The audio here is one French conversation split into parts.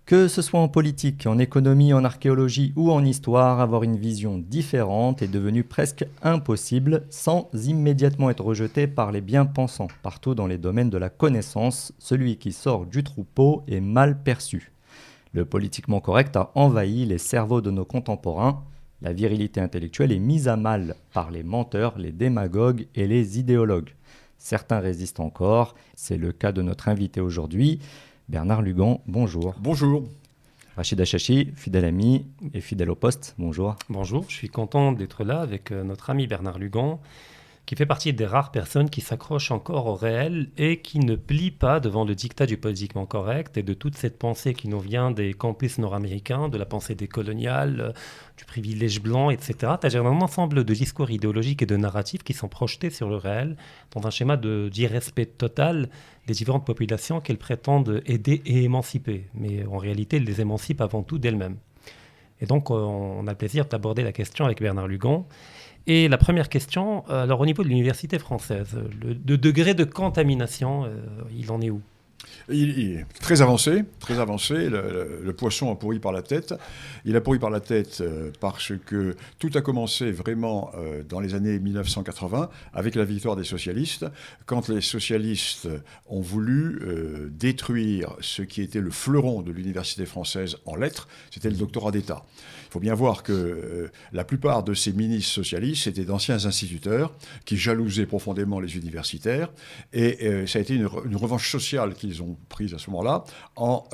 Que ce soit en politique, en économie, en archéologie ou en histoire, avoir une vision différente est devenu presque impossible sans immédiatement être rejeté par les bien-pensants. Partout dans les domaines de la connaissance, celui qui sort du troupeau est mal perçu. Le politiquement correct a envahi les cerveaux de nos contemporains. La virilité intellectuelle est mise à mal par les menteurs, les démagogues et les idéologues. Certains résistent encore, c'est le cas de notre invité aujourd'hui. Bernard Lugan, bonjour. Bonjour. Rachid Achachi, fidèle ami et fidèle au poste, bonjour. Bonjour, je suis content d'être là avec notre ami Bernard Lugan, qui fait partie des rares personnes qui s'accrochent encore au réel et qui ne plient pas devant le diktat du politiquement correct et de toute cette pensée qui nous vient des campus nord-américains, de la pensée décoloniale, du privilège blanc, etc. C'est-à-dire un ensemble de discours idéologiques et de narratifs qui sont projetés sur le réel dans un schéma d'irrespect total des différentes populations qu'elles prétendent aider et émanciper. Mais en réalité, elles les émancipent avant tout d'elles-mêmes. Et donc, on a le plaisir d'aborder la question avec Bernard Lugan. Et la première question, alors au niveau de l'université française, le degré de contamination, il en est où ? Il est très avancé, très avancé. Le poisson a pourri par la tête. Il a pourri par la tête parce que tout a commencé vraiment dans les années 1980 avec la victoire des socialistes, quand les socialistes ont voulu détruire ce qui était le fleuron de l'université française en lettres, c'était le doctorat d'État. Il faut bien voir que la plupart de ces ministres socialistes étaient d'anciens instituteurs qui jalousaient profondément les universitaires et ça a été une revanche sociale qu'ils ont prise à ce moment-là en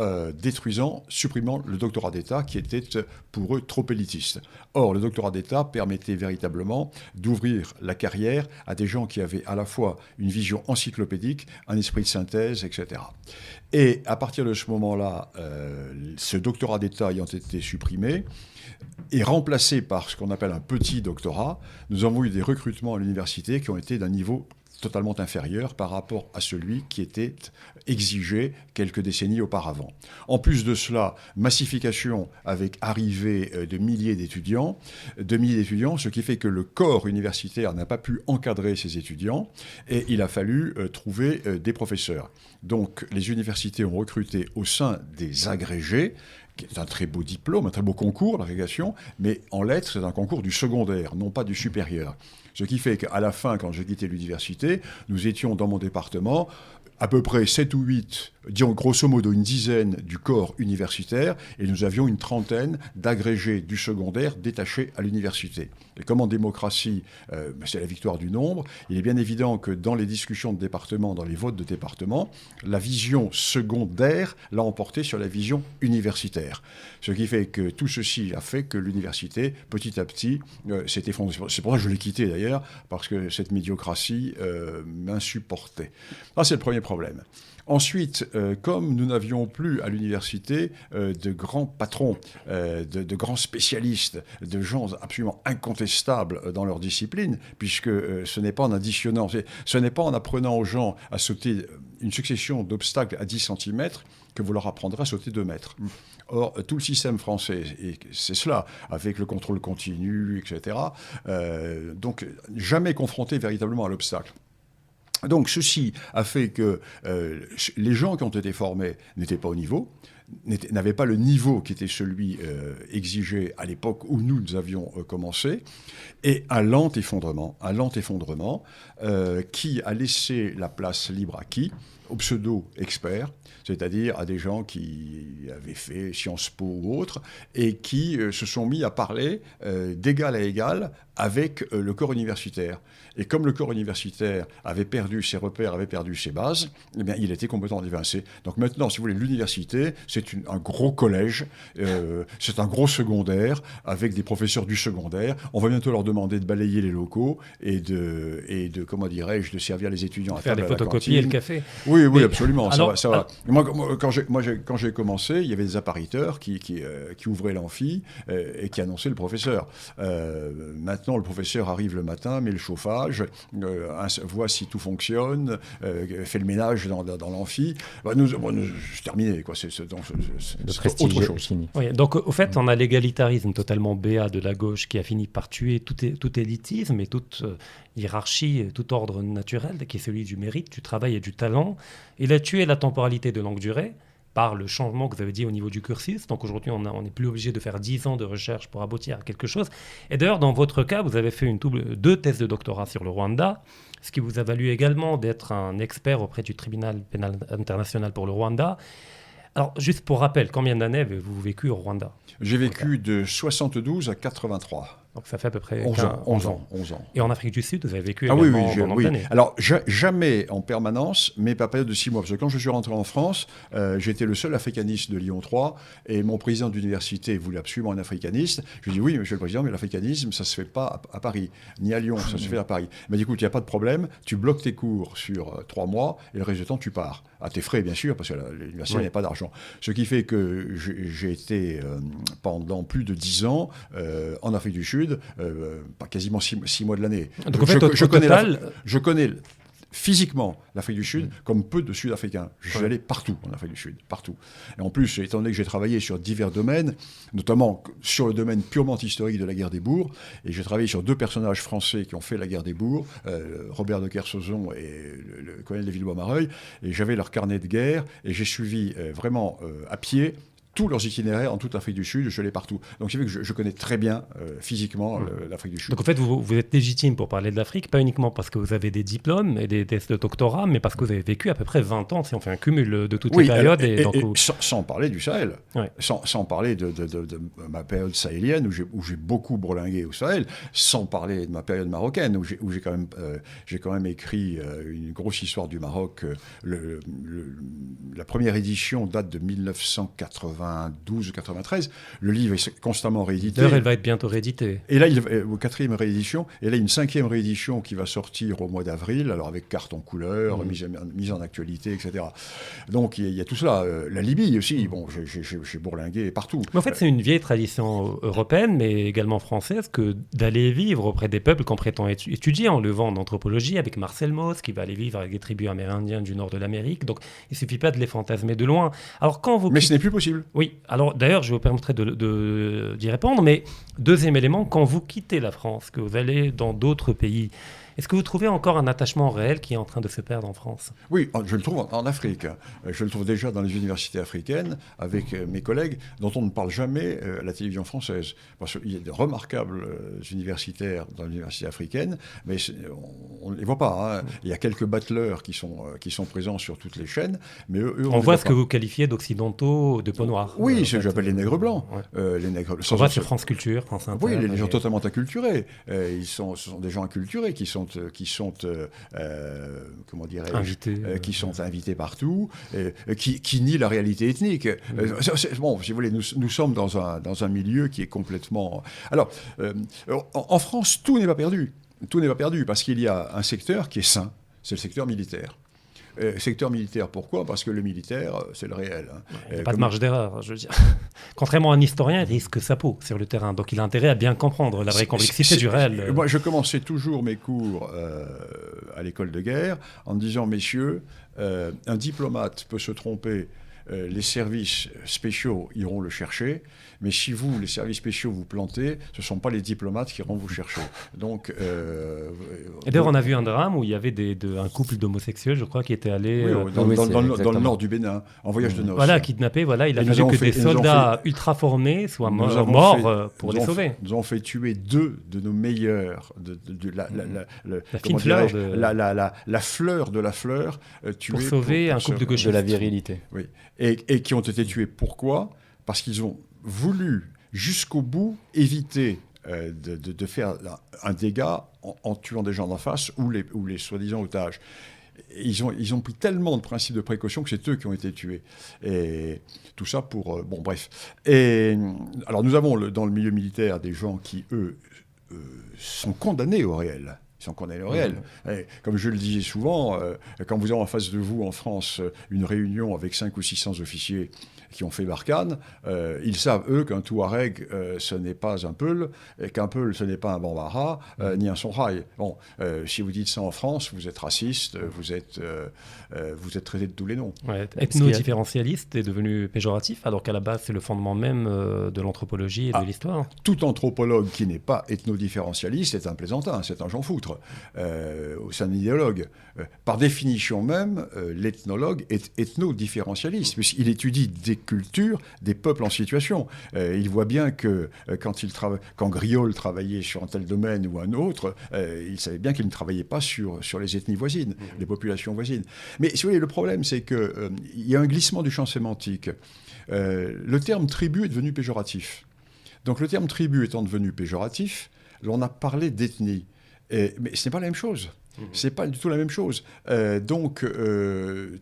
supprimant le doctorat d'État qui était pour eux trop élitiste. Or, le doctorat d'État permettait véritablement d'ouvrir la carrière à des gens qui avaient à la fois une vision encyclopédique, un esprit de synthèse, etc. Et à partir de ce moment-là, ce doctorat d'État ayant été supprimé, est remplacé par ce qu'on appelle un petit doctorat. Nous avons eu des recrutements à l'université qui ont été d'un niveau totalement inférieur par rapport à celui qui était exigé quelques décennies auparavant. En plus de cela, massification avec arrivée de milliers d'étudiants, ce qui fait que le corps universitaire n'a pas pu encadrer ces étudiants et il a fallu trouver des professeurs. Donc les universités ont recruté au sein des agrégés, qui est un très beau diplôme, un très beau concours, l'agrégation, mais en lettres, c'est un concours du secondaire, non pas du supérieur. Ce qui fait qu'à la fin, quand j'ai quitté l'université, nous étions dans mon département à peu près 7 ou 8, disons grosso modo une dizaine du corps universitaire, et nous avions une trentaine d'agrégés du secondaire détachés à l'université. Et comme en démocratie, c'est la victoire du nombre, il est bien évident que dans les discussions de département, dans les votes de département, la vision secondaire l'a emporté sur la vision universitaire. Ce qui fait que tout ceci a fait que l'université, petit à petit, s'est effondrée. C'est pour ça que je l'ai quittée d'ailleurs, parce que cette médiocratie m'insupportait. Ça, c'est le premier problème. Ensuite, comme nous n'avions plus à l'université de grands patrons, de grands spécialistes, de gens absolument incontestables dans leur discipline, puisque ce n'est pas en additionnant, ce n'est pas en apprenant aux gens à sauter une succession d'obstacles à 10 cm que vous leur apprendrez à sauter 2 mètres. Or, tout le système français, et c'est cela, avec le contrôle continu, etc., donc jamais confronté véritablement à l'obstacle. Donc ceci a fait que les gens qui ont été formés n'étaient pas au niveau, n'avaient pas le niveau qui était celui exigé à l'époque où nous avions commencé, et un lent effondrement qui a laissé la place libre à qui ? Aux pseudo-experts, c'est-à-dire à des gens qui avaient fait Sciences Po ou autres, et qui se sont mis à parler d'égal à égal avec le corps universitaire. Et comme le corps universitaire avait perdu ses repères, avait perdu ses bases, eh bien, il était complètement dévincé. Donc maintenant, si vous voulez, l'université, c'est un gros collège, c'est un gros secondaire, avec des professeurs du secondaire. On va bientôt leur demander de balayer les locaux et de comment dirais-je, de servir les étudiants à faire des photocopies et le café. Oui, mais, absolument, alors, ça va. Moi, quand j'ai commencé, il y avait des appariteurs qui ouvraient l'amphi et qui annonçaient le professeur. Maintenant, le professeur arrive le matin, met le chauffage, voit si tout fonctionne, fait le ménage dans l'amphi. C'est terminé, quoi. C'est autre chose. Oui, donc, au fait, on a l'égalitarisme totalement béat de la gauche qui a fini par tuer tout élitisme et toute hiérarchie, tout ordre naturel, qui est celui du mérite, du travail et du talent. Il a tué la temporalité de longue durée. par le changement que vous avez dit au niveau du cursus. Donc aujourd'hui, on n'est plus obligé de faire 10 ans de recherche pour aboutir à quelque chose. Et d'ailleurs, dans votre cas, vous avez fait 2 thèses de doctorat sur le Rwanda, ce qui vous a valu également d'être un expert auprès du tribunal pénal international pour le Rwanda. Alors, juste pour rappel, combien d'années avez-vous vécu au Rwanda ? J'ai vécu de 72 à 83. Donc ça fait à peu près 11 ans. Et en Afrique du Sud, vous avez vécu Ah oui, également pendant oui. d'années. Alors, jamais en permanence, mais par période de 6 mois. Parce que quand je suis rentré en France, j'étais le seul africaniste de Lyon 3, et mon président d'université voulait absolument un africaniste. Je lui ai dit, oui, monsieur le président, mais l'africanisme, ça ne se fait pas à Paris, ni à Lyon, ça se fait à Paris. Il m'a dit, écoute, il n'y a pas de problème, tu bloques tes cours sur 3 mois, et le reste du temps, tu pars. À tes frais, bien sûr, parce que l'université n'a pas d'argent. Ce qui fait que j'ai été pendant plus de 10 ans en Afrique du Sud, quasiment 6 mois de l'année. Donc en fait, je connais physiquement l'Afrique du Sud comme peu de Sud-Africains. Je suis allé partout en Afrique du Sud, partout. Et en plus, étant donné que j'ai travaillé sur divers domaines, notamment sur le domaine purement historique de la guerre des bourgs, et j'ai travaillé sur 2 personnages français qui ont fait la guerre des bourgs, Robert de Kersozon et le colonel de Villebois-Mareuil, et j'avais leur carnet de guerre, et j'ai suivi vraiment à pied tous leurs itinéraires en toute l'Afrique du Sud, je l'ai partout. Donc, c'est vrai que je connais très bien physiquement l'Afrique du Sud. Donc, en fait, vous êtes légitime pour parler de l'Afrique, pas uniquement parce que vous avez des diplômes et des tests de doctorat, mais parce que vous avez vécu à peu près 20 ans, si on fait un cumul de toutes les périodes. Et sans parler du Sahel, sans parler de ma période sahélienne, où j'ai beaucoup bourlingué au Sahel, sans parler de ma période marocaine, où j'ai quand même écrit une grosse histoire du Maroc. La première édition date de 1992 ou 93. Le livre est constamment réédité. D'ailleurs, elle va être bientôt rééditée. Et là, au 4e réédition, et là, une 5e réédition qui va sortir au mois d'avril, alors avec carte en couleur, mise en actualité, etc. Donc, il y a tout cela. La Libye aussi, bon, j'ai bourlingué partout. Mais en fait, c'est une vieille tradition européenne, mais également française, que d'aller vivre auprès des peuples qu'on prétend étudier en levant en anthropologie, avec Marcel Mauss, qui va aller vivre avec des tribus amérindiennes du nord de l'Amérique. Donc, il ne suffit pas de les fantasmer de loin. Alors, mais ce n'est plus possible. Oui, alors d'ailleurs, je vous permettrai d'y répondre, mais deuxième élément, quand vous quittez la France, que vous allez dans d'autres pays, est-ce que vous trouvez encore un attachement réel qui est en train de se perdre en France ? Oui, je le trouve en Afrique. Je le trouve déjà dans les universités africaines, avec mes collègues, dont on ne parle jamais à la télévision française. Parce qu'il y a de remarquables universitaires dans l'université africaine, mais on ne les voit pas. Hein. Il y a quelques battleurs qui sont présents sur toutes les chaînes, mais eux on voit ce que vous qualifiez d'occidentaux, de peau noire. Oui, c'est ce que j'appelle les nègres blancs. Ouais. Les nègres... On voit sur France Culture, France Inter. Oui, les gens totalement acculturés. Ce sont des gens acculturés qui sont comment dirais-je, invités, qui sont invités partout, qui nient la réalité ethnique. Bon, si vous voulez, nous sommes dans un milieu qui est complètement... Alors, en France, tout n'est pas perdu. Tout n'est pas perdu, parce qu'il y a un secteur qui est sain, c'est le secteur militaire. Secteur militaire, pourquoi ? Parce que le militaire, c'est le réel. Hein. Il n'y a pas de marge d'erreur, je veux dire. Contrairement à un historien, il risque sa peau sur le terrain. Donc il a intérêt à bien comprendre la vraie complexité du réel. Moi, je commençais toujours mes cours à l'école de guerre en me disant, messieurs, un diplomate peut se tromper, les services spéciaux iront le chercher, mais si vous, les services spéciaux, vous plantez, ce ne sont pas les diplomates qui iront vous chercher. Donc, et d'ailleurs, on a vu un drame où il y avait un couple d'homosexuels, je crois, qui était allé dans le nord du Bénin, en voyage de noces. Voilà, kidnappés, voilà. Il a fallu que des soldats ultra formés soient morts pour les sauver. Nous avons fait tuer 2 de nos meilleurs, la fleur de la fleur, pour sauver un couple de gauchistes. De la virilité. Oui. Et qui ont été tués. Pourquoi ? Parce qu'ils ont voulu, jusqu'au bout, éviter de faire un dégât en tuant des gens d'en face ou les soi-disant otages. Ils ont pris tellement de principes de précaution que c'est eux qui ont été tués. Et tout ça pour... bon, bref. Et alors, nous avons dans le milieu militaire des gens qui, eux, sont condamnés au réel. Ils sont condamnés au réel. Et comme je le disais souvent, quand vous avez en face de vous, en France, une réunion avec 500 ou 600 officiers qui ont fait Barkhane, ils savent, eux, qu'un Touareg, ce n'est pas un Peul, et qu'un Peul, ce n'est pas un Bambara, ni un Songhai. Bon, si vous dites ça en France, vous êtes raciste, vous êtes traité de tous les noms. Ouais, ethno-différentialiste est devenu péjoratif, alors qu'à la base, c'est le fondement même de l'anthropologie et de l'histoire. Tout anthropologue qui n'est pas ethno-différentialiste est un plaisantin, c'est un Jean-Foutre, c'est un idéologue. Par définition même, l'ethnologue est ethno-différentialiste, puisqu'il étudie des cultures, des peuples en situation. Il voit bien que quand Griol travaillait sur un tel domaine ou un autre, il savait bien qu'il ne travaillait pas sur les ethnies voisines, les populations voisines. Mais si vous voulez, le problème, c'est qu'il y a un glissement du champ sémantique. Le terme tribu est devenu péjoratif. Donc le terme tribu étant devenu péjoratif, on a parlé d'ethnie. Mais ce n'est pas la même chose. C'est pas du tout la même chose. Donc,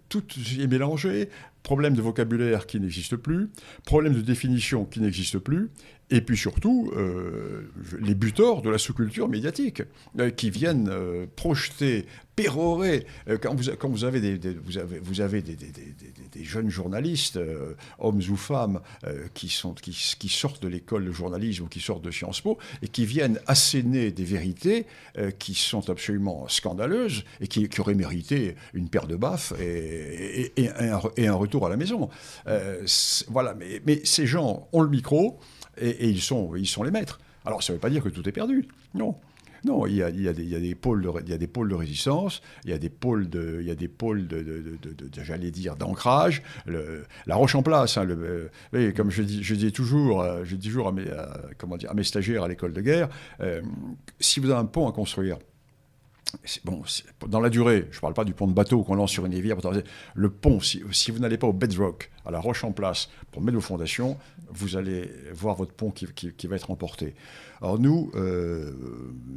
tout est mélangé. Problème de vocabulaire qui n'existe plus, problème de définition qui n'existe plus, et puis surtout, les butors de la sous-culture médiatique qui viennent projeter, pérorer. Quand vous avez des jeunes journalistes, hommes ou femmes, qui sortent de l'école de journalisme ou qui sortent de Sciences Po, et qui viennent asséner des vérités qui sont absolument scandaleuses et qui auraient mérité une paire de baffes et un retour à la maison. Voilà, mais ces gens ont le micro et ils sont les maîtres. Alors, ça ne veut pas dire que tout est perdu. Non. Non, il y a des pôles de résistance, il y a des pôles j'allais dire, d'ancrage. La roche en place, hein, comme je dis toujours à mes stagiaires à l'école de guerre, si vous avez un pont à construire, dans la durée, je ne parle pas du pont de bateau qu'on lance sur une rivière. Le pont, si vous n'allez pas au bedrock, à la roche en place, pour mettre vos fondations, vous allez voir votre pont qui va être emporté. Alors nous,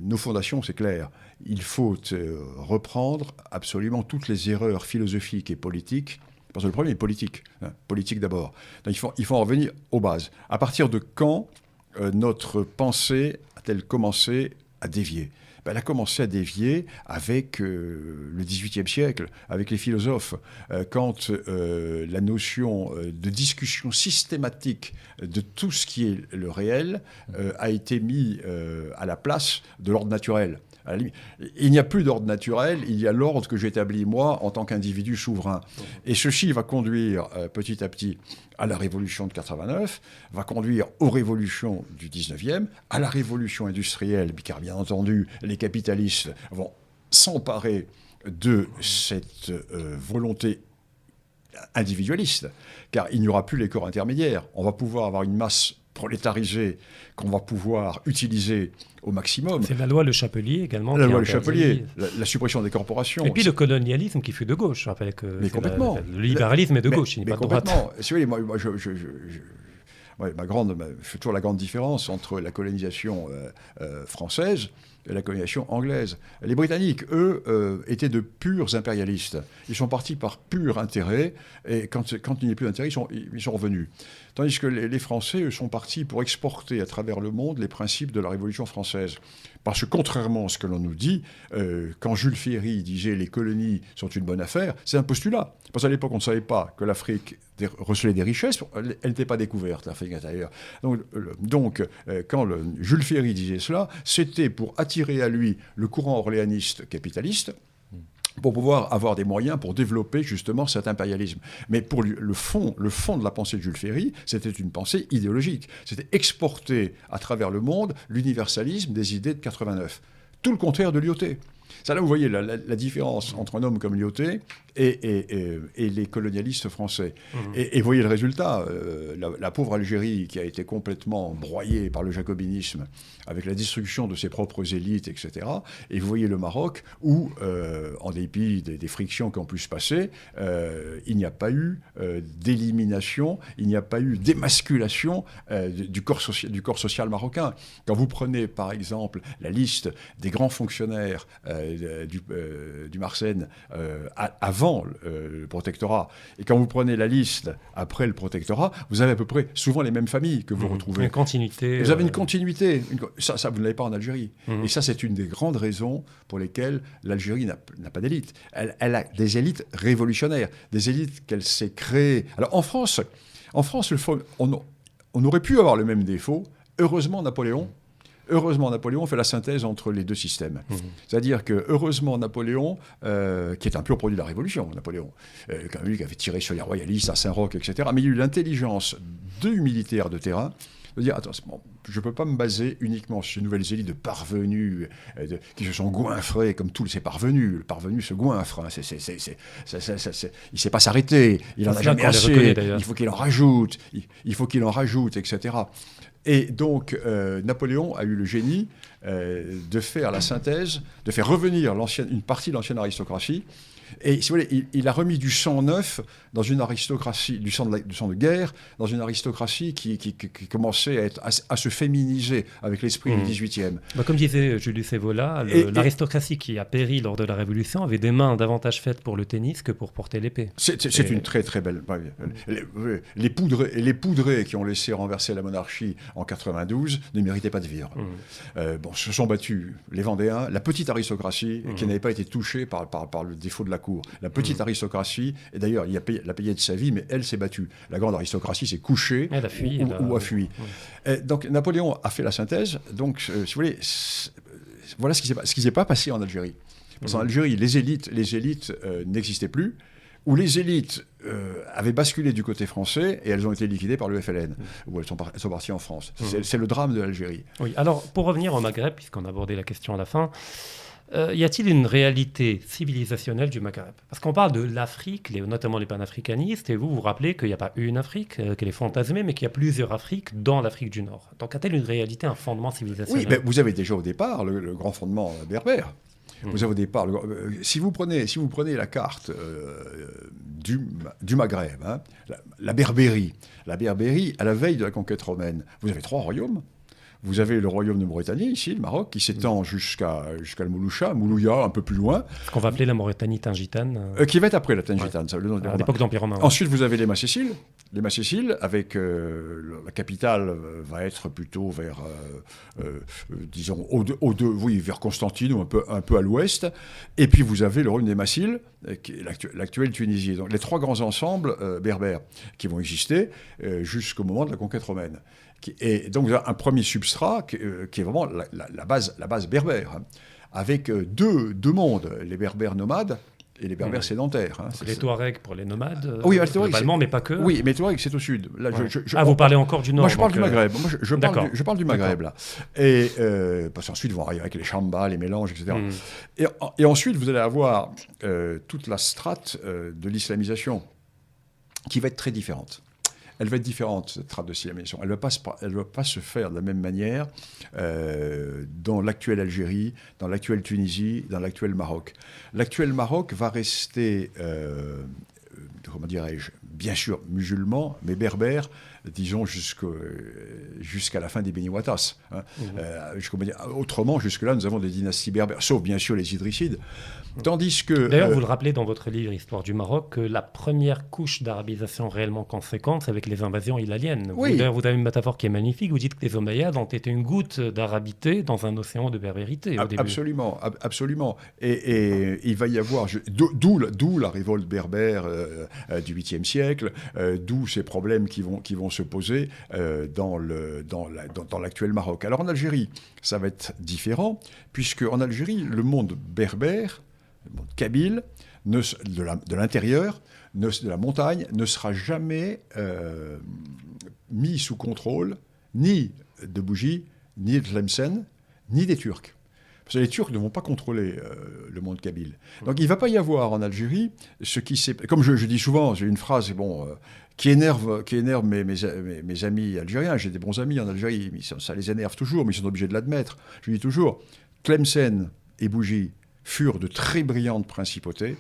nos fondations, c'est clair. Il faut reprendre absolument toutes les erreurs philosophiques et politiques, parce que le problème est politique. Politique d'abord. Donc, il faut en revenir aux bases. À partir de quand notre pensée a-t-elle commencé à dévier ? Elle a commencé à dévier avec le XVIIIe siècle, avec les philosophes, quand la notion de discussion systématique de tout ce qui est le réel a été mis à la place de l'ordre naturel. Il n'y a plus d'ordre naturel, il y a l'ordre que j'établis moi en tant qu'individu souverain. Et ceci va conduire petit à petit à la révolution de 89, va conduire aux révolutions du 19e, à la révolution industrielle, car bien entendu, les capitalistes vont s'emparer de cette volonté individualiste, car il n'y aura plus les corps intermédiaires. On va pouvoir avoir une masse prolétarisée qu'on va pouvoir utiliser au maximum. C'est la loi Le Chapelier également. La loi Le Chapelier, la suppression des corporations. Et puis le colonialisme qui fut de gauche. Je rappelle que mais complètement. Le libéralisme est de gauche, il n'est pas de droite. Complètement. Si vous voulez, moi je fais toujours la grande différence entre la colonisation française et la colonisation anglaise. Les Britanniques, eux, étaient de purs impérialistes. Ils sont partis par pur intérêt, et quand il n'y a plus d'intérêt, ils sont revenus. Tandis que les Français, eux, sont partis pour exporter à travers le monde les principes de la Révolution française. Parce que contrairement à ce que l'on nous dit, quand Jules Ferry disait « les colonies sont une bonne affaire », c'est un postulat. Parce qu'à l'époque, on ne savait pas que l'Afrique recelait des richesses, elle n'était pas découverte, l'Afrique intérieure. Donc quand Jules Ferry disait cela, c'était pour attirer à lui le courant orléaniste capitaliste, pour pouvoir avoir des moyens pour développer justement cet impérialisme. Mais pour lui, le fond de la pensée de Jules Ferry, c'était une pensée idéologique. C'était exporter à travers le monde l'universalisme des idées de 89. Tout le contraire de Lyautey. Ça, là, vous voyez la différence entre un homme comme Lyautey et les colonialistes français. Et vous voyez le résultat, la pauvre Algérie qui a été complètement broyée par le jacobinisme avec la destruction de ses propres élites, etc. Et vous voyez le Maroc où, en dépit des frictions qui ont pu se passer, il n'y a pas eu d'élimination, il n'y a pas eu d'émasculation du corps social marocain. Quand vous prenez, par exemple, la liste des grands fonctionnaires du Marsène avant le protectorat, et quand vous prenez la liste après le protectorat, vous avez à peu près souvent les mêmes familles que vous retrouvez. Une continuité. Vous avez une continuité. Ça, vous ne l'avez pas en Algérie. Et ça, c'est une des grandes raisons pour lesquelles l'Algérie n'a pas d'élite. Elle a des élites révolutionnaires, des élites qu'elle s'est créées. Alors, en France, En France, on aurait pu avoir le même défaut. Heureusement, Napoléon fait la synthèse entre les deux systèmes. C'est-à-dire que, heureusement, Napoléon, qui est un pur produit de la Révolution, Napoléon, quand même lui qui avait tiré sur les royalistes à Saint-Roch, etc., mais il a eu l'intelligence du militaire de terrain de dire, attends, je ne peux pas me baser uniquement sur une nouvelle élites de parvenus qui se sont goinfrés comme tous ces parvenus. Le parvenu se goinfre, hein, il ne sait pas s'arrêter, il en a jamais assez, il faut qu'il en rajoute, etc. Et donc, Napoléon a eu le génie de faire la synthèse, de faire revenir une partie de l'ancienne aristocratie. Et si vous voulez, il a remis du sang neuf dans une aristocratie, du sang de guerre, dans une aristocratie qui commençait à se féminiser avec l'esprit du XVIIIe. Comme disait Julius Evola, l'aristocratie qui a péri lors de la Révolution avait des mains davantage faites pour le tennis que pour porter l'épée. C'est une très très belle... Les poudrés qui ont laissé renverser la monarchie en 92 ne méritaient pas de vivre. Se sont battus les Vendéens, la petite aristocratie qui n'avait pas été touchée par le défaut de la cour. La petite aristocratie, et d'ailleurs, il a payé de sa vie, mais elle s'est battue. La grande aristocratie s'est couchée ou a fui. Donc Napoléon a fait la synthèse. Donc, si vous voulez, voilà ce qui s'est pas passé en Algérie. Parce qu'en Algérie, les élites n'existaient plus, où les élites avaient basculé du côté français et elles ont été liquidées par le FLN, où elles sont parties en France. C'est le drame de l'Algérie. Oui, alors pour revenir au Maghreb, puisqu'on a abordé la question à la fin, y a-t-il une réalité civilisationnelle du Maghreb? Parce qu'on parle de l'Afrique, notamment les panafricanistes, et vous rappelez qu'il n'y a pas une Afrique, qu'elle est fantasmée, mais qu'il y a plusieurs Afriques dans l'Afrique du Nord. Donc a-t-elle une réalité, un fondement civilisationnel? Oui, mais vous avez déjà au départ le grand fondement berbère. Vous avez au départ, si vous prenez la carte du Maghreb, hein, la Berbérie, à la veille de la conquête romaine, vous avez 3 royaumes. Vous avez le royaume de Mauritanie, ici, le Maroc, qui s'étend jusqu'à le Moulouya, un peu plus loin. Ce qu'on va appeler la Mauritanie tingitane. Qui va être après la Tingitane, ça, le nom à l'époque d'Empire romain. Ensuite, vous avez les Macéciles. Les Macéciles, avec la capitale va être plutôt vers, disons, vers Constantine ou un peu à l'ouest. Et puis vous avez le royaume des Massiles, qui est l'actuelle Tunisie. Donc les 3 grands ensembles berbères qui vont exister jusqu'au moment de la conquête romaine. Et donc, vous avez un premier substrat qui est vraiment la base berbère, hein, avec deux mondes, les berbères nomades et les berbères sédentaires. Hein. Les Touaregs pour les nomades, oui, globalement, mais pas que. Oui, mais Touareg, c'est au sud. Là, vous parlez encore du nord. Moi, je parle du Maghreb. Moi, je parle du Maghreb, là. Et parce qu'ensuite, ils vont arriver avec les chambas, les mélanges, etc. Et ensuite, vous allez avoir toute la strate de l'islamisation, qui va être très différente. Elle va être différente, cette strate de l'islamisation. Elle ne va pas se faire de la même manière dans l'actuelle Algérie, dans l'actuelle Tunisie, dans l'actuel Maroc. L'actuel Maroc va rester, comment dirais-je, bien sûr musulman, mais berbère, disons jusqu'à la fin des Beni Ouattas. Hein. Autrement, jusque-là, nous avons des dynasties berbères, sauf bien sûr les Idrissides. Tandis que... D'ailleurs, vous le rappelez dans votre livre Histoire du Maroc, que la première couche d'arabisation réellement conséquente, c'est avec les invasions hilaliennes. Oui. D'ailleurs, vous avez une métaphore qui est magnifique. Vous dites que les Omeyyades ont été une goutte d'arabité dans un océan de berbérité au début. Absolument, absolument. Et il va y avoir... D'où la révolte berbère du 8e siècle, d'où ces problèmes qui vont se poser dans l'actuel Maroc. Alors en Algérie, ça va être différent, puisque en Algérie, le monde berbère, le monde kabyle, de l'intérieur, de la montagne, ne sera jamais mis sous contrôle ni de Bougie, ni de Tlemcen, ni des Turcs. Parce que les Turcs ne vont pas contrôler le monde kabyle. Donc il ne va pas y avoir en Algérie ce qui s'est... Comme je dis souvent, j'ai une phrase qui énerve mes amis algériens. J'ai des bons amis en Algérie, ça les énerve toujours, mais ils sont obligés de l'admettre. Je dis toujours, Tlemcen et Bougie furent de très brillantes principautés,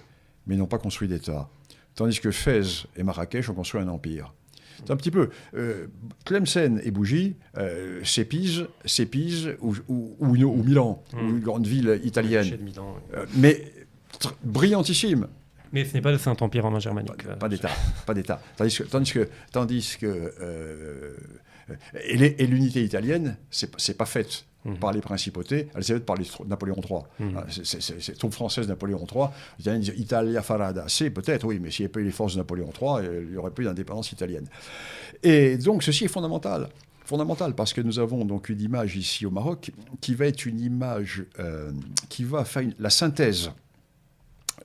mais n'ont pas construit d'État. Tandis que Fès et Marrakech ont construit un empire. C'est un petit peu... Tlemcen et Bougie, c'est Pise ou Milan, ou une grande ville italienne. Milan, mais brillantissime. Mais ce n'est pas le Saint-Empire romain germanique. Pas d'État, pas d'État. Tandis que et l'unité italienne, c'est pas faite par les principautés, elle s'est faite par Napoléon III. C'est troupe française Napoléon III. Les Italiens disent Italia farada. C'est peut-être, oui, mais s'il n'y avait pas eu les forces de Napoléon III, il n'y aurait pas eu d'indépendance italienne. Et donc, ceci est fondamental. Fondamental, parce que nous avons donc une image ici au Maroc qui va être une image qui va faire la synthèse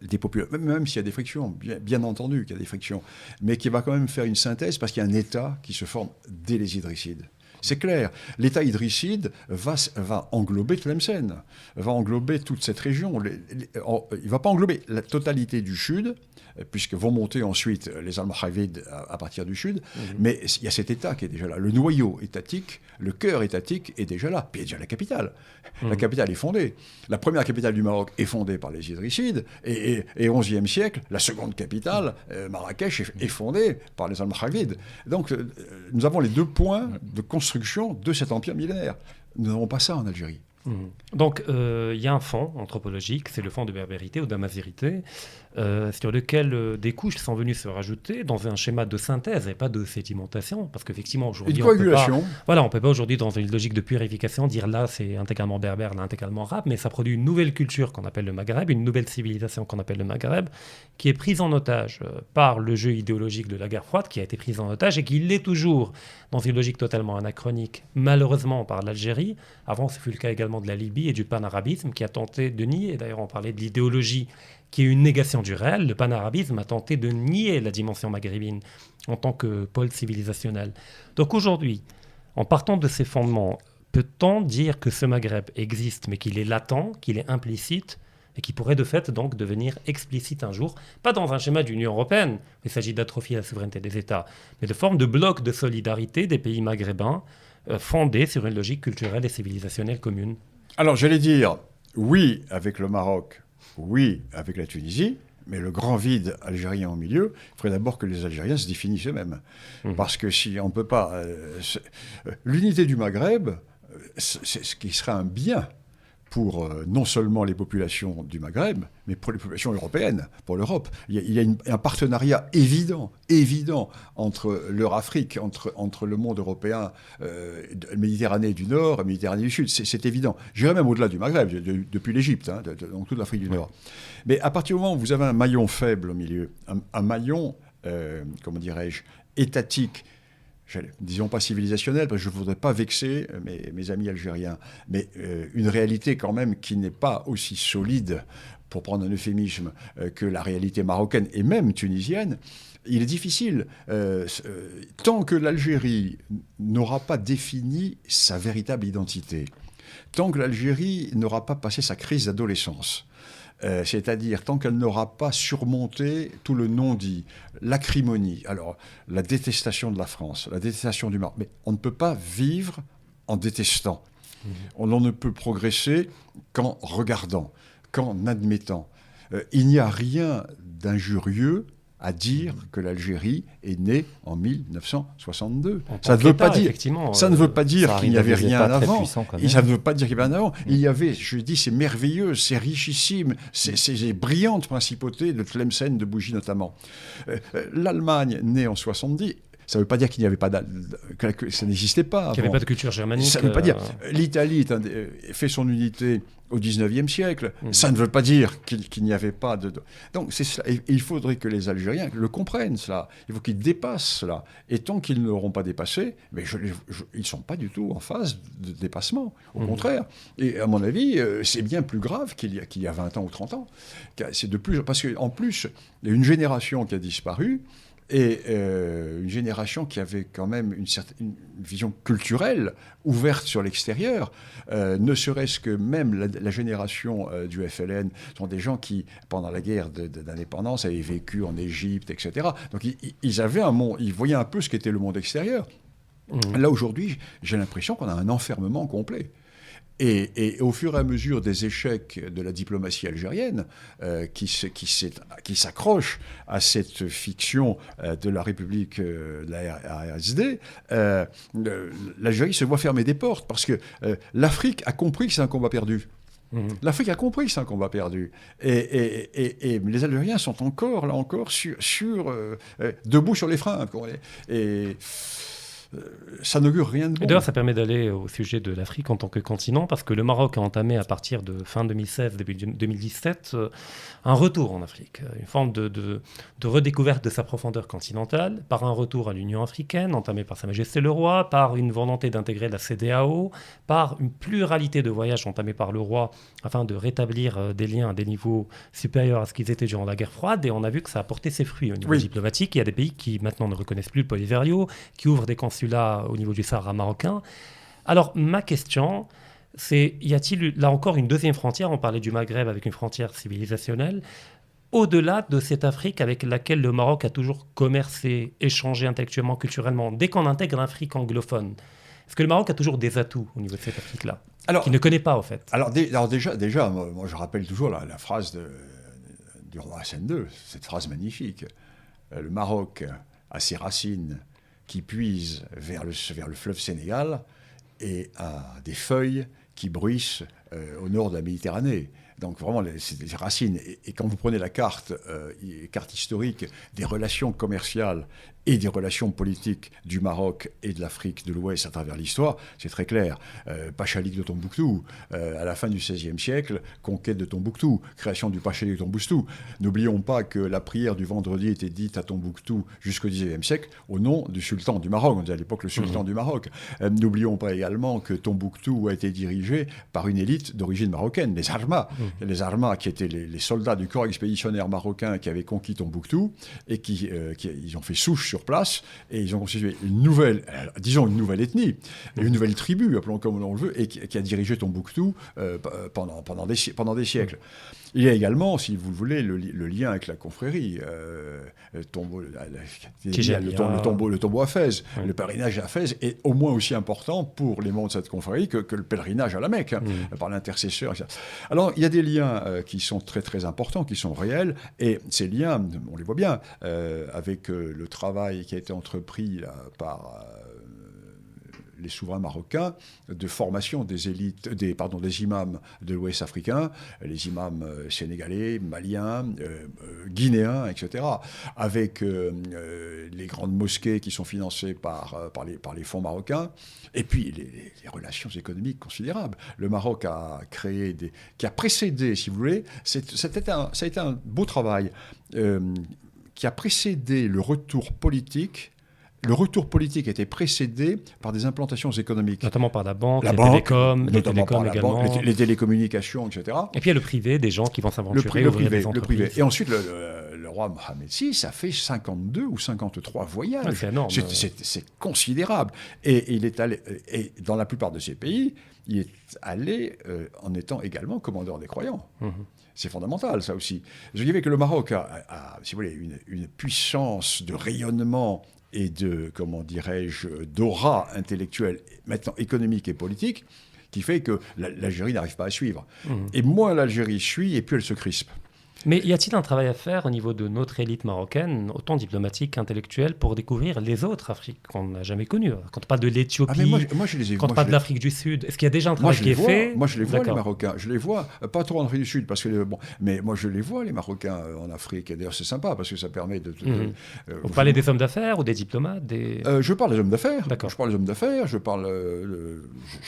des populations, même s'il y a des frictions, bien entendu qu'il y a des frictions, mais qui va quand même faire une synthèse parce qu'il y a un État qui se forme dès les Idrissides. C'est clair, l'État idrisside va englober Tlemcen, va englober toute cette région. Il ne va pas englober la totalité du sud, puisque vont monter ensuite les Almoravides à partir du sud, mais il y a cet État qui est déjà là. Le noyau étatique, le cœur étatique est déjà là. Puis il y a déjà la capitale. La capitale est fondée. La première capitale du Maroc est fondée par les Idrissides, et au XIe siècle, la seconde capitale, Marrakech, est fondée par les Almoravides. Donc nous avons les deux points de construction de cet empire millénaire. Nous n'avons pas ça en Algérie. Donc, il y a un fond anthropologique, c'est le fond de berbérité ou d'amazérité, sur lequel des couches sont venues se rajouter dans un schéma de synthèse et pas de sédimentation, parce qu'effectivement, aujourd'hui, une coagulation. On peut pas aujourd'hui, dans une logique de purification, dire là, c'est intégralement berbère, là, intégralement arabe, mais ça produit une nouvelle culture qu'on appelle le Maghreb, une nouvelle civilisation qu'on appelle le Maghreb, qui est prise en otage par le jeu idéologique de la guerre froide, qui a été prise en otage et qui l'est toujours dans une logique totalement anachronique, malheureusement par l'Algérie. Avant, ce fut le cas également de la Libye et du panarabisme qui a tenté de nier, d'ailleurs on parlait de l'idéologie qui est une négation du réel, le panarabisme a tenté de nier la dimension maghrébine en tant que pôle civilisationnel. Donc aujourd'hui, en partant de ces fondements, peut-on dire que ce Maghreb existe mais qu'il est latent, qu'il est implicite et qui pourrait de fait donc devenir explicite un jour, pas dans un schéma d'Union européenne, où il s'agit d'atrophier la souveraineté des États, mais de forme de bloc de solidarité des pays maghrébins fondés sur une logique culturelle et civilisationnelle commune? Alors j'allais dire oui avec le Maroc, oui avec la Tunisie, mais le grand vide algérien au milieu, il faudrait d'abord que les Algériens se définissent eux-mêmes. Parce que si on ne peut pas... l'unité du Maghreb, c'est ce qui serait un bien pour non seulement les populations du Maghreb, mais pour les populations européennes, pour l'Europe. Il y a un partenariat évident entre l'Eurafrique, entre le monde européen, Méditerranée du Nord et Méditerranée du Sud. C'est évident. J'irais même au-delà du Maghreb, depuis l'Égypte, donc toute l'Afrique du Nord. Mais à partir du moment où vous avez un maillon faible au milieu, un maillon, comment dirais-je, étatique, disons pas civilisationnel, parce que je ne voudrais pas vexer mes amis algériens, mais une réalité quand même qui n'est pas aussi solide, pour prendre un euphémisme, que la réalité marocaine et même tunisienne. Il est difficile, tant que l'Algérie n'aura pas défini sa véritable identité, tant que l'Algérie n'aura pas passé sa crise d'adolescence, c'est-à-dire tant qu'elle n'aura pas surmonté tout le non-dit, l'acrimonie, alors la détestation de la France, la détestation du Maroc. Mais on ne peut pas vivre en détestant. On ne peut progresser qu'en regardant, qu'en admettant. Il n'y a rien d'injurieux à dire que l'Algérie est née en 1962. Ça ne veut pas dire qu'il n'y avait rien avant. Ça ne veut pas dire qu'il y avait rien avant. Il y avait, je dis, c'est merveilleux, c'est richissime, ces brillantes principautés de Tlemcen, de Bougie notamment. L'Allemagne, née en 70, ça ne veut pas dire qu'il n'y avait pas que ça n'existait pas. Qu'il n'y avait pas de culture germanique. Ça ne veut pas dire. L'Italie fait son unité au XIXe siècle. Ça ne veut pas dire qu'il n'y avait pas de... Donc c'est cela. Et il faudrait que les Algériens le comprennent, cela. Il faut qu'ils dépassent cela. Et tant qu'ils ne l'auront pas dépassé, mais ils ne sont pas du tout en phase de dépassement. Au contraire. Et à mon avis, c'est bien plus grave qu'il y a 20 ans ou 30 ans. C'est de plus... Parce qu'en plus, il y a une génération qui a disparu, et une génération qui avait quand même une vision culturelle ouverte sur l'extérieur, ne serait-ce que même la génération du FLN sont des gens qui, pendant la guerre d'indépendance, avaient vécu en Égypte, etc. Donc ils avaient un monde, ils voyaient un peu ce qu'était le monde extérieur. Là, aujourd'hui, j'ai l'impression qu'on a un enfermement complet. Et au fur et à mesure des échecs de la diplomatie algérienne, qui s'accroche à cette fiction de la République de la RSD, l'Algérie se voit fermer des portes, parce que l'Afrique a compris que c'est un combat perdu. L'Afrique a compris que c'est un combat perdu. Et les Algériens sont encore, là encore, debout sur les freins. Et ça n'augure rien de bon. Et d'ailleurs, ça permet d'aller au sujet de l'Afrique en tant que continent, parce que le Maroc a entamé à partir de fin 2016, début 2017, un retour en Afrique, une forme de redécouverte de sa profondeur continentale, par un retour à l'Union africaine, entamé par Sa Majesté le Roi, par une volonté d'intégrer la CEDEAO, par une pluralité de voyages entamés par le Roi, afin de rétablir des liens à des niveaux supérieurs à ce qu'ils étaient durant la guerre froide, et on a vu que ça a porté ses fruits au niveau diplomatique. Il y a des pays qui maintenant ne reconnaissent plus le Polisario, qui ouvrent des consulats au niveau du Sahara marocain. Alors, ma question, c'est, y a-t-il là encore une deuxième frontière? On parlait du Maghreb avec une frontière civilisationnelle. Au-delà de cette Afrique avec laquelle le Maroc a toujours commercé, échangé intellectuellement, culturellement, dès qu'on intègre l'Afrique anglophone, est-ce que le Maroc a toujours des atouts au niveau de cette Afrique-là, qu'il ne connaît pas, en fait? Alors déjà moi, je rappelle toujours la phrase du roi Hassan II, cette phrase magnifique. Le Maroc a ses racines qui puisent vers le fleuve Sénégal et a des feuilles qui bruissent au nord de la Méditerranée. Donc vraiment, c'est des racines. Et quand vous prenez la carte historique des relations commerciales et des relations politiques du Maroc et de l'Afrique de l'Ouest à travers l'histoire, c'est très clair. Pachalik de Tombouctou, à la fin du XVIe siècle, conquête de Tombouctou, création du Pachalik de Tombouctou. N'oublions pas que la prière du vendredi était dite à Tombouctou jusqu'au XIXe siècle au nom du sultan du Maroc. On disait à l'époque le sultan du Maroc. N'oublions pas également que Tombouctou a été dirigé par une élite d'origine marocaine, les Armas. Les Armas qui étaient les soldats du corps expéditionnaire marocain qui avaient conquis Tombouctou et ils ont fait souche sur place et ils ont constitué une nouvelle ethnie, une nouvelle tribu, appelons comme on le veut, et qui a dirigé Tombouctou pendant des siècles. Il y a également, si vous le voulez, le lien avec la confrérie, le tombeau à Fès. Oui. Le pèlerinage à Fès est au moins aussi important pour les membres de cette confrérie que le pèlerinage à la Mecque, par l'intercesseur. Etc. Alors, il y a des liens qui sont très très importants, qui sont réels, et ces liens, on les voit bien, avec le travail qui a été entrepris là, par les souverains marocains de formation des imams de l'Ouest africain, les imams sénégalais, maliens, guinéens, etc., avec les grandes mosquées qui sont financées par les fonds marocains, et puis les relations économiques considérables. Le Maroc a créé qui a précédé, si vous voulez, ça a été un beau travail qui a précédé le retour politique. Le retour politique était précédé par des implantations économiques. Notamment par la banque, les télécoms également. Les télécommunications, etc. Et puis il y a le privé, des gens qui vont s'aventurer, ouvrir des entreprises. Le privé. Et ensuite, le roi Mohamed VI, ça fait 52 ou 53 voyages. Ah, c'est énorme. C'est considérable. Et il est allé, et dans la plupart de ces pays, il est allé en étant également commandeur des croyants. C'est fondamental, ça aussi. Je dirais que le Maroc a si vous voulez, une puissance de rayonnement et comment dirais-je, d'aura intellectuelle, maintenant économique et politique, qui fait que l'Algérie n'arrive pas à suivre. Et moins l'Algérie suit, et plus elle se crispe. Mais y a-t-il un travail à faire au niveau de notre élite marocaine, autant diplomatique qu'intellectuelle, pour découvrir les autres Afriques qu'on n'a jamais connues? Quand on parle de l'Éthiopie, quand on parle de l'Afrique du Sud, est-ce qu'il y a déjà un travail qui est fait? Moi, je les vois, les Marocains. Je les vois, pas trop en Afrique du Sud, parce que, mais moi, je les vois, les Marocains, en Afrique. Et d'ailleurs, c'est sympa, parce que ça permet de... Vous parlez des hommes d'affaires ou des diplomates Je parle des hommes d'affaires. D'accord. Je parle des hommes d'affaires, je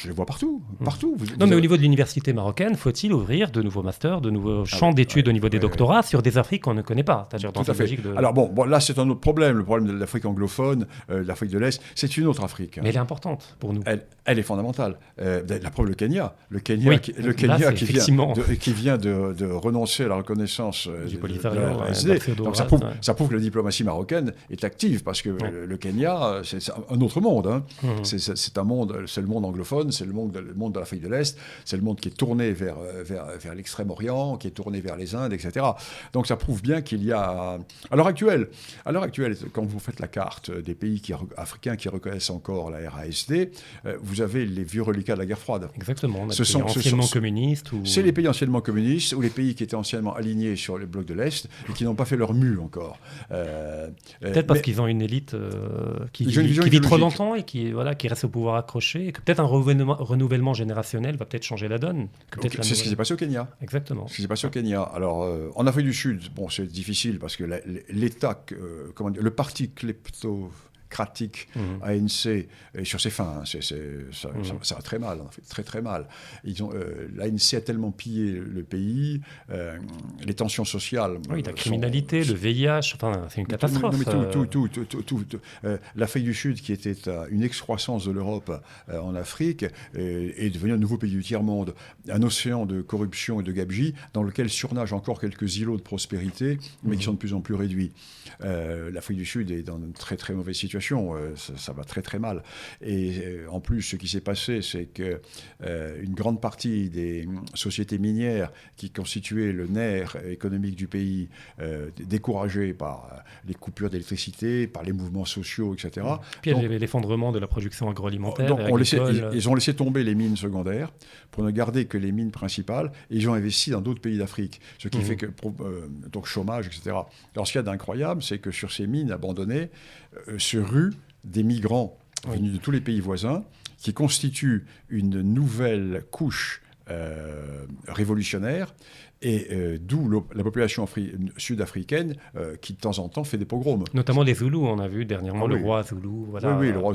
les vois partout. Partout. Mais au niveau de l'université marocaine, faut-il ouvrir de nouveaux masters, de nouveaux champs d'études au niveau des doctorats sur des Afriques qu'on ne connaît pas, c'est-à-dire dans cette logique de... Alors bon, là c'est un autre problème, le problème de l'Afrique anglophone, de l'Afrique de l'Est, c'est une autre Afrique. Mais elle est importante pour nous. Elle est fondamentale. La preuve, le Kenya qui vient de renoncer à la reconnaissance du Polisario, donc ça prouve que la diplomatie marocaine est active, parce que le Kenya, c'est un autre monde. C'est un monde, c'est le monde anglophone, c'est le monde de l'Afrique de l'Est, c'est le monde qui est tourné vers l'Extrême-Orient, qui est tourné vers les Indes, etc. etc. Donc ça prouve bien qu'il y a... À l'heure actuelle, quand vous faites la carte des pays africains qui reconnaissent encore la RASD, vous avez les vieux reliquats de la guerre froide. Exactement. Anciennement communistes. C'est les pays anciennement communistes ou les pays qui étaient anciennement alignés sur le bloc de l'Est et qui n'ont pas fait leur mue encore. Peut-être parce qu'ils ont une élite qui vit trop longtemps et qui reste au pouvoir accroché, et que peut-être un renouvellement générationnel va peut-être changer la donne. C'est ce qui s'est passé au Kenya. Exactement. Ce qui s'est passé au Kenya. Alors, en Afrique du Sud, bon, c'est difficile parce que l'État, le parti kleptocratique ANC est sur ses fins. Ça va très mal, très très mal. L'ANC a tellement pillé le pays, les tensions sociales. Oui, la criminalité, le VIH, enfin, c'est une catastrophe. L'Afrique du Sud, qui était une excroissance de l'Europe en Afrique, est devenu un nouveau pays du tiers-monde, un océan de corruption et de gabegie dans lequel surnagent encore quelques îlots de prospérité, mais qui sont de plus en plus réduits. L'Afrique du Sud est dans une très très mauvaise situation. Ça va très très mal. Et en plus, ce qui s'est passé, c'est qu'une grande partie des sociétés minières qui constituaient le nerf économique du pays, découragées par les coupures d'électricité, par les mouvements sociaux, etc. Puis il y avait l'effondrement de la production agroalimentaire. Donc ils ont laissé tomber les mines secondaires pour ne garder que les mines principales, et ils ont investi dans d'autres pays d'Afrique. Ce qui fait que, donc chômage, etc. Alors ce qu'il y a d'incroyable, c'est que sur ces mines abandonnées, se ruent des migrants venus de tous les pays voisins qui constituent une nouvelle couche révolutionnaire, et d'où la population sud-africaine qui de temps en temps fait des pogroms. Notamment les Zoulous, on a vu dernièrement le roi Zoulou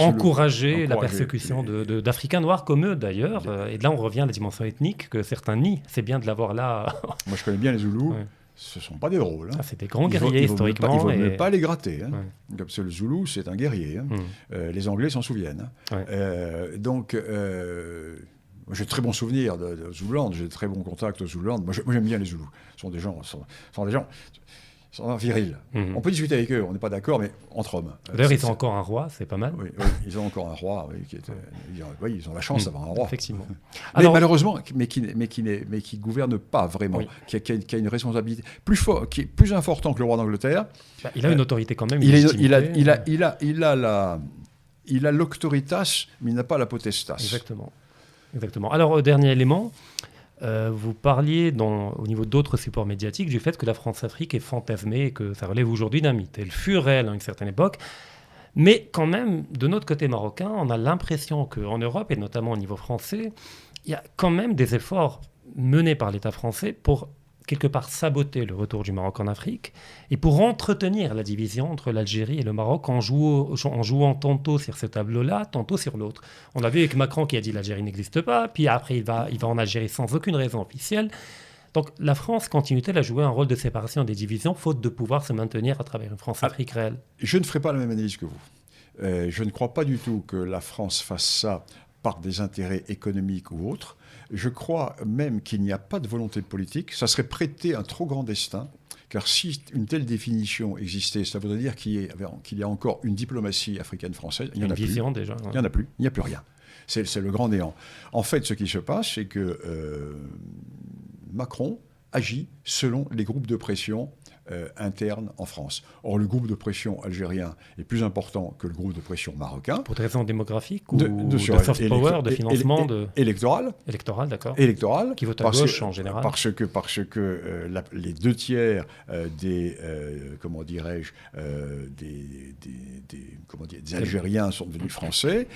encourager la persécution d'Africains noirs comme eux d'ailleurs. Et là on revient à la dimension ethnique que certains nient. C'est bien de l'avoir là. Moi je connais bien les Zoulous. Ouais. Ce ne sont pas des drôles. Hein. C'est des grands guerriers historiquement. Il ne faut même pas les gratter. Hein. Ouais. Comme le Zoulou, c'est un guerrier. Hein. Les Anglais s'en souviennent. Hein. Ouais. J'ai de très bons souvenirs de Zouland. J'ai de très bons contacts au Zouland. Moi, j'aime bien les Zoulous. Ce sont des gens virils. On peut discuter avec eux, on n'est pas d'accord, mais entre hommes. D'ailleurs, ils ont encore un roi, c'est pas mal. Oui, ils ont encore un roi. Ils ont la chance d'avoir un roi. Effectivement. Mais malheureusement, qui gouverne pas vraiment, qui a une responsabilité qui est plus importante que le roi d'Angleterre. Il a une autorité quand même. Il a l'auctoritas, mais il n'a pas la potestas. Exactement. Alors, dernier élément. Vous parliez au niveau d'autres supports médiatiques du fait que la France-Afrique est fantasmée et que ça relève aujourd'hui d'un mythe. Elle fut réelle à une certaine époque, mais quand même, de notre côté marocain, on a l'impression qu'en Europe, et notamment au niveau français, il y a quand même des efforts menés par l'État français pour quelque part saboter le retour du Maroc en Afrique et pour entretenir la division entre l'Algérie et le Maroc en jouant tantôt sur ce tableau-là, tantôt sur l'autre. On a vu avec Macron qui a dit l'Algérie n'existe pas, puis après il va en Algérie sans aucune raison officielle. Donc la France continue-t-elle à jouer un rôle de séparation des divisions, faute de pouvoir se maintenir à travers une France-Afrique réelle ? Je ne ferai pas la même analyse que vous. Je ne crois pas du tout que la France fasse ça par des intérêts économiques ou autres. Je crois même qu'il n'y a pas de volonté politique. Ça serait prêter un trop grand destin, car si une telle définition existait, ça voudrait dire qu'il y a encore une diplomatie africaine-française. Il y en a plus. Déjà. Ouais. Il n'y en a plus. Il n'y a plus rien. C'est le grand néant. En fait, ce qui se passe, c'est que Macron agit selon les groupes de pression interne en France. Or, le groupe de pression algérien est plus important que le groupe de pression marocain. Pour des raisons démographiques ou de soft power, de financement électoral, d'accord. Électoral. Qui vote à gauche en général. Parce que les 2/3 des Algériens sont devenus français,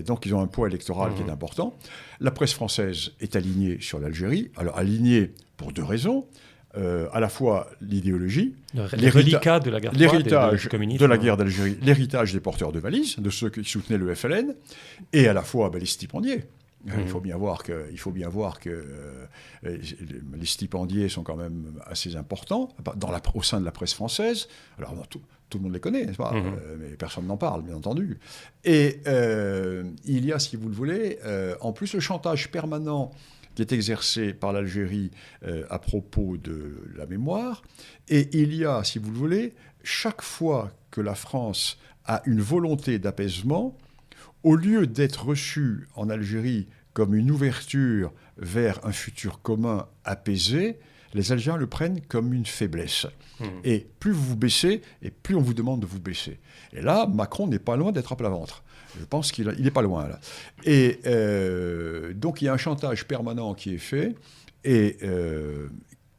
donc ils ont un poids électoral qui est important. La presse française est alignée sur l'Algérie. Alors alignée pour deux raisons. À la fois l'idéologie, l'héritage de la guerre d'Algérie, l'héritage des porteurs de valises, de ceux qui soutenaient le FLN, et à la fois les stipendiés. Il faut bien voir que les stipendiés sont quand même assez importants au sein de la presse française. Alors tout le monde les connaît, n'est-ce pas mais personne n'en parle, bien entendu. Et il y a, si vous le voulez, en plus le chantage permanent qui est exercé par l'Algérie à propos de la mémoire. Et il y a, si vous le voulez, chaque fois que la France a une volonté d'apaisement, au lieu d'être reçue en Algérie comme une ouverture vers un futur commun apaisé, les Algériens le prennent comme une faiblesse. Et plus vous vous baissez, et plus on vous demande de vous baisser. Et là, Macron n'est pas loin d'être à plat ventre. Je pense qu'il n'est pas loin, là. Et donc, il y a un chantage permanent qui est fait, et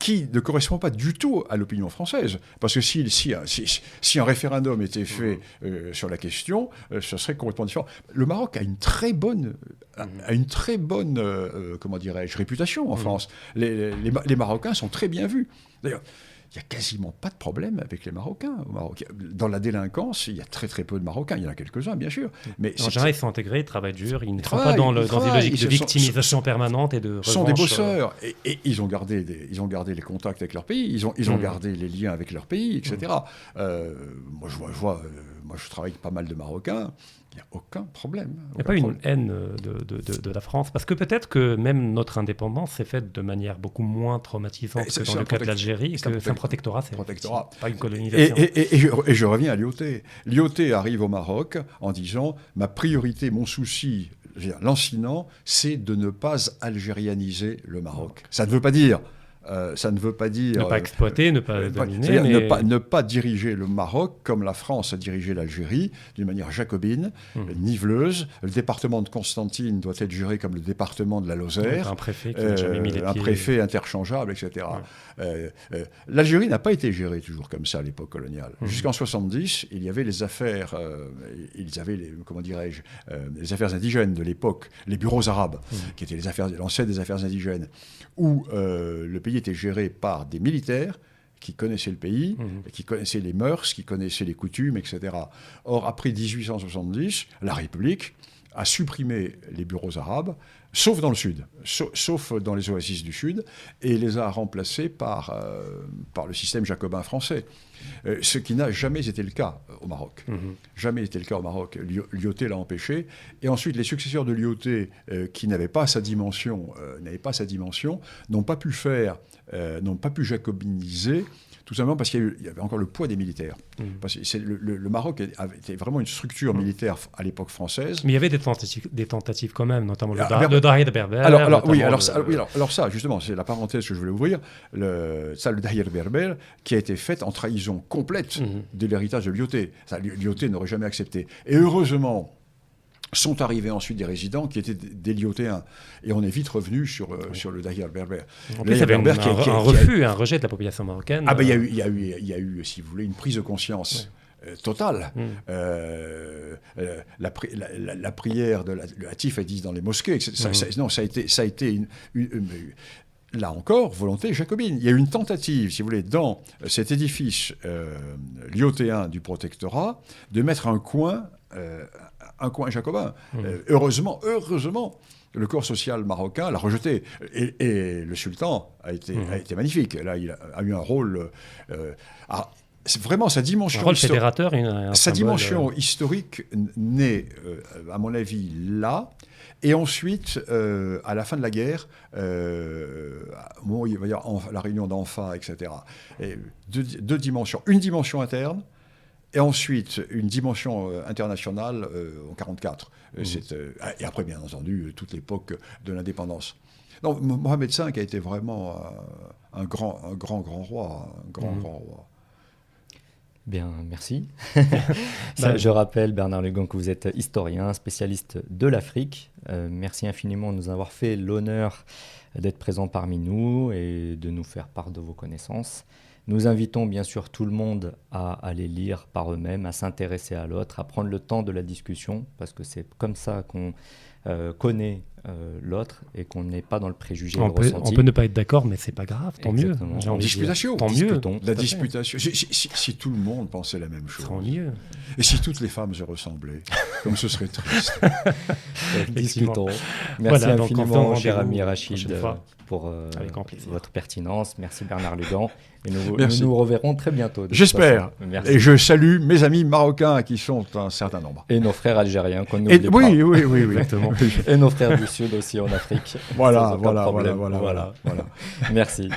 qui ne correspond pas du tout à l'opinion française. Parce que si un référendum était fait sur la question, ce serait complètement différent. Le Maroc a une très bonne, comment dirais-je, réputation en France. Les Marocains sont très bien vus. D'ailleurs, il n'y a quasiment pas de problème avec les Marocains au Maroc. Dans la délinquance, il y a très très peu de Marocains. Il y en a quelques-uns, bien sûr. Mais en général, ils sont intégrés, ils travaillent dur, ils ne sont pas dans une logique de victimisation permanante et de revanche. Ils sont des bosseurs. Et ils ont gardé les contacts avec leur pays, ils ont gardé les liens avec leur pays, etc. Moi, je travaille avec pas mal de Marocains. Il n'y a aucun problème. Il n'y a pas une haine de la France. Parce que peut-être que même notre indépendance s'est faite de manière beaucoup moins traumatisante que dans le cas de l'Algérie. C'est un protectorat, c'est pas une colonisation. Et je reviens à Lyautey. Lyautey arrive au Maroc en disant « Ma priorité, mon souci, lancinant, c'est de ne pas algérianiser le Maroc. » Ça ne veut pas dire... ne pas exploiter, ne pas dominer. Ne pas diriger le Maroc comme la France a dirigé l'Algérie, d'une manière jacobine, niveleuse. Le département de Constantine doit être géré comme le département de la Lozère. Un préfet qui n'a jamais mis les pieds. Un préfet interchangeable, etc. L'Algérie n'a pas été gérée toujours comme ça à l'époque coloniale. Jusqu'en 70, il y avait les affaires, les affaires indigènes de l'époque, les bureaux arabes, qui étaient l'ancêtre des affaires indigènes, où le pays était géré par des militaires qui connaissaient le pays, qui connaissaient les mœurs, qui connaissaient les coutumes, etc. Or, après 1870, la République a supprimé les bureaux arabes, sauf dans le sud, sauf dans les oasis du sud, et les a remplacés par le système jacobin français. Ce qui n'a jamais été le cas au Maroc. Jamais été le cas au Maroc. Lyautey l'a empêché. Et ensuite, les successeurs de Lyautey, qui n'avaient pas sa dimension, n'ont pas pu jacobiniser, tout simplement parce qu'il y avait encore le poids des militaires. Parce que le Maroc était vraiment une structure militaire à l'époque française. Mais il y avait des tentatives quand même, notamment le Dahir Berber. Alors ça, justement, c'est la parenthèse que je voulais ouvrir. Le Dahir Berber, qui a été fait en trahison complète de l'héritage de Lyautey. Lyautey n'aurait jamais accepté. Et heureusement, sont arrivés ensuite des résidents qui étaient des Lyautéens. Et on est vite revenu sur le Dahir Berber. En plus, il y avait un rejet de la population marocaine. Il y a eu, si vous voulez, une prise de conscience totale. La prière de la Latif, elle dit dans les mosquées. Ça a été là encore, volonté jacobine. Il y a eu une tentative, si vous voulez, dans cet édifice lyautéen du protectorat, de mettre un coin jacobin. Heureusement, le corps social marocain l'a rejeté. Et le sultan a été magnifique. Là, il a eu un rôle... c'est vraiment sa dimension... Un rôle fédérateur. Sa dimension historique naît, à mon avis, là. Et ensuite, à la fin de la guerre, il va y avoir la réunion d'Anfa, etc. Et deux dimensions. Une dimension interne, et ensuite une dimension internationale en 1944. Et après, bien entendu, toute l'époque de l'indépendance. Donc, Mohamed V a été vraiment un grand roi. Grand roi. Bien, merci. Je rappelle, Bernard Lugan, que vous êtes historien, spécialiste de l'Afrique. Merci infiniment de nous avoir fait l'honneur d'être présent parmi nous et de nous faire part de vos connaissances. Nous invitons bien sûr tout le monde à aller lire par eux-mêmes, à s'intéresser à l'autre, à prendre le temps de la discussion, parce que c'est comme ça qu'on connaît l'autre et qu'on n'est pas dans le préjugé. On peut ne pas être d'accord, mais c'est pas grave, tant mieux. En disputation. Tant mieux. La disputation. Si tout le monde pensait la même chose. Tant mieux. Et si toutes les femmes se ressemblaient, comme ce serait triste. Discutons. Merci infiniment, cher ami Rachid, pour votre pertinence. Merci Bernard Lugan. Et nous nous reverrons très bientôt. J'espère. Et je salue mes amis marocains qui sont un certain nombre. Et nos frères algériens qu'on n'oublie pas. Oui. Exactement. Et nos frères du Sud aussi en Afrique. Voilà. Merci.